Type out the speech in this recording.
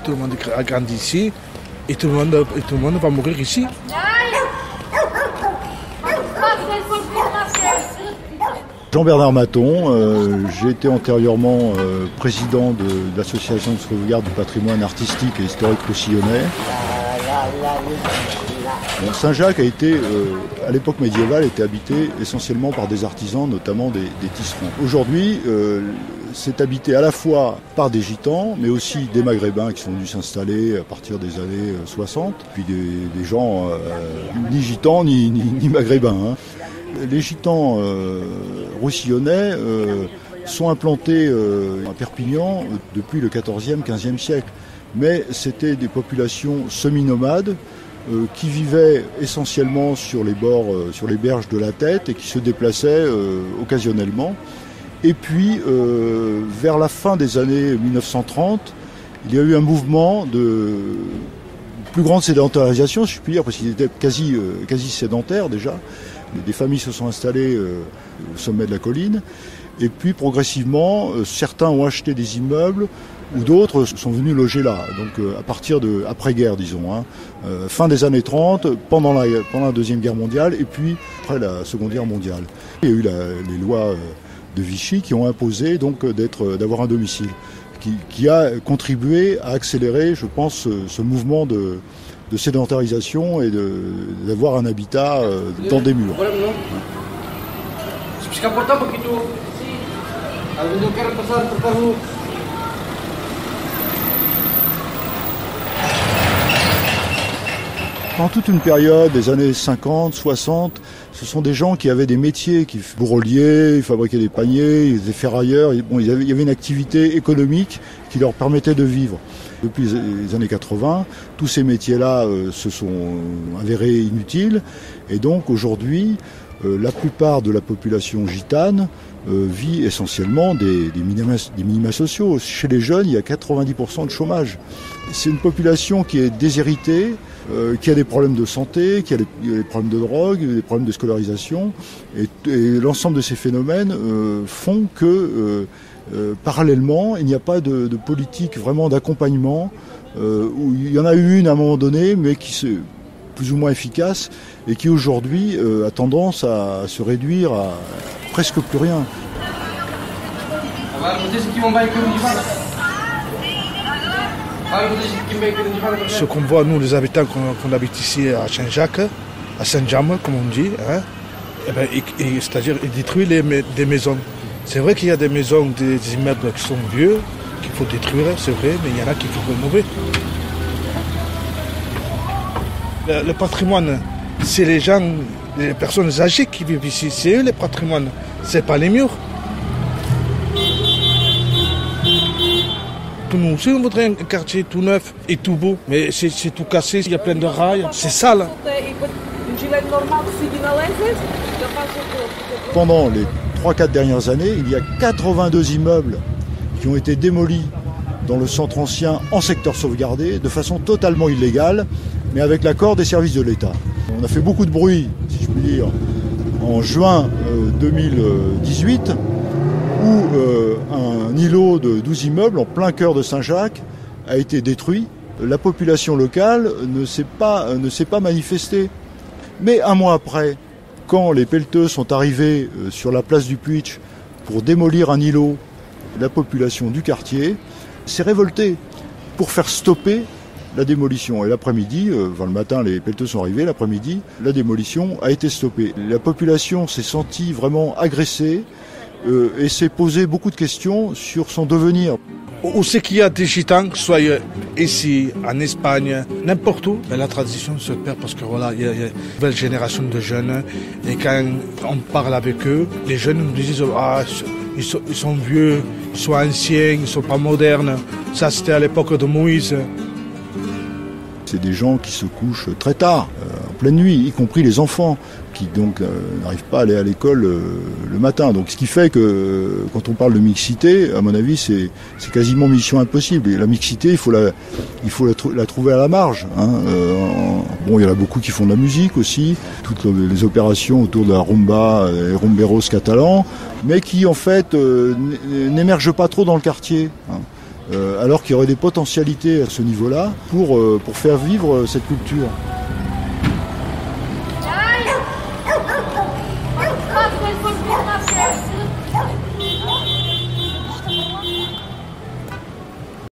tout le monde a grandi ici, et tout le monde va mourir ici. Jean-Bernard Maton, j'ai été antérieurement président de l'association de sauvegarde du patrimoine artistique et historique roussillonnais. Bon, Saint-Jacques a été, à l'époque médiévale, était habité essentiellement par des artisans, notamment des tisserands. Aujourd'hui, c'est habité à la fois par des gitans, mais aussi des maghrébins qui sont venus s'installer à partir des années 60, puis des gens ni gitans ni maghrébins. Hein. Les gitans roussillonnais sont implantés à Perpignan depuis le XIVe, XVe siècle. Mais c'était des populations semi-nomades qui vivaient essentiellement sur les bords, sur les berges de la Tête et qui se déplaçaient occasionnellement. Et puis, vers la fin des années 1930, il y a eu un mouvement de plus grande sédentarisation, si je puis dire, parce qu'ils étaient quasi sédentaires déjà. Des familles se sont installées au sommet de la colline. Et puis, progressivement, certains ont acheté des immeubles ou d'autres sont venus loger là. Donc, à partir de après-guerre, disons, hein, fin des années 30, pendant la Deuxième Guerre mondiale et puis après la Seconde Guerre mondiale. Il y a eu les lois de Vichy qui ont imposé donc d'avoir un domicile, qui a contribué à accélérer, je pense, ce mouvement de sédentarisation et d'avoir un habitat dans des murs. Pendant toute une période, des années 50, 60, ce sont des gens qui avaient des métiers, qui bourreliers, ils fabriquaient des paniers, ils étaient ferrailleurs. Bon, il y avait une activité économique qui leur permettait de vivre. Depuis les années 80, tous ces métiers-là se sont avérés inutiles. Et donc aujourd'hui, la plupart de la population gitane vit essentiellement des minima sociaux. Chez les jeunes, il y a 90% de chômage. C'est une population qui est déshéritée, qui a des problèmes de santé, qui a des problèmes de drogue, des problèmes de scolarisation. Et l'ensemble de ces phénomènes font que, parallèlement, il n'y a pas de politique vraiment d'accompagnement, où il y en a eu une à un moment donné, mais qui est plus ou moins efficace, et qui aujourd'hui a tendance à se réduire à presque plus rien. Ce qu'on voit, nous, les habitants qu'on habite ici à Saint-Jacques, à Saint-James, comme on dit, hein, c'est-à-dire ils détruisent des maisons. C'est vrai qu'il y a des maisons, des immeubles qui sont vieux, qu'il faut détruire, c'est vrai, mais il y en a qu'il faut rénover. Le patrimoine, c'est les gens, les personnes âgées qui vivent ici, c'est eux les patrimoines, c'est pas les murs. Nous aussi, on voudrait un quartier tout neuf et tout beau, mais c'est tout cassé, il y a plein de rails, c'est sale. Pendant les 3-4 dernières années, il y a 82 immeubles qui ont été démolis dans le centre ancien en secteur sauvegardé, de façon totalement illégale, mais avec l'accord des services de l'État. On a fait beaucoup de bruit, si je puis dire, en juin 2018, où un îlot de 12 immeubles en plein cœur de Saint-Jacques a été détruit. La population locale ne s'est pas manifestée. Mais un mois après, quand les pelleteux sont arrivés sur la place du Puig pour démolir un îlot, la population du quartier s'est révoltée pour faire stopper la démolition. Et l'après-midi, le matin, les pelleteux sont arrivés, l'après-midi, la démolition a été stoppée. La population s'est sentie vraiment agressée et s'est posé beaucoup de questions sur son devenir. Où c'est qu'il y a des gitans, que ce soit ici, en Espagne, n'importe où, la tradition se perd parce que voilà, il y a une nouvelle génération de jeunes et quand on parle avec eux, les jeunes nous disent ils sont vieux, ils sont anciens, ils ne sont pas modernes. Ça c'était à l'époque de Moïse. C'est des gens qui se couchent très tard, en pleine nuit, y compris les enfants, qui donc n'arrivent pas à aller à l'école le matin. Donc ce qui fait que quand on parle de mixité, à mon avis, c'est quasiment mission impossible. Et la mixité, il faut la trouver à la marge. Hein. Bon, il y en a beaucoup qui font de la musique aussi, toutes les opérations autour de la rumba, les rumberos catalans, mais qui en fait n'émergent pas trop dans le quartier. Hein. alors qu'il y aurait des potentialités à ce niveau-là pour faire vivre cette culture.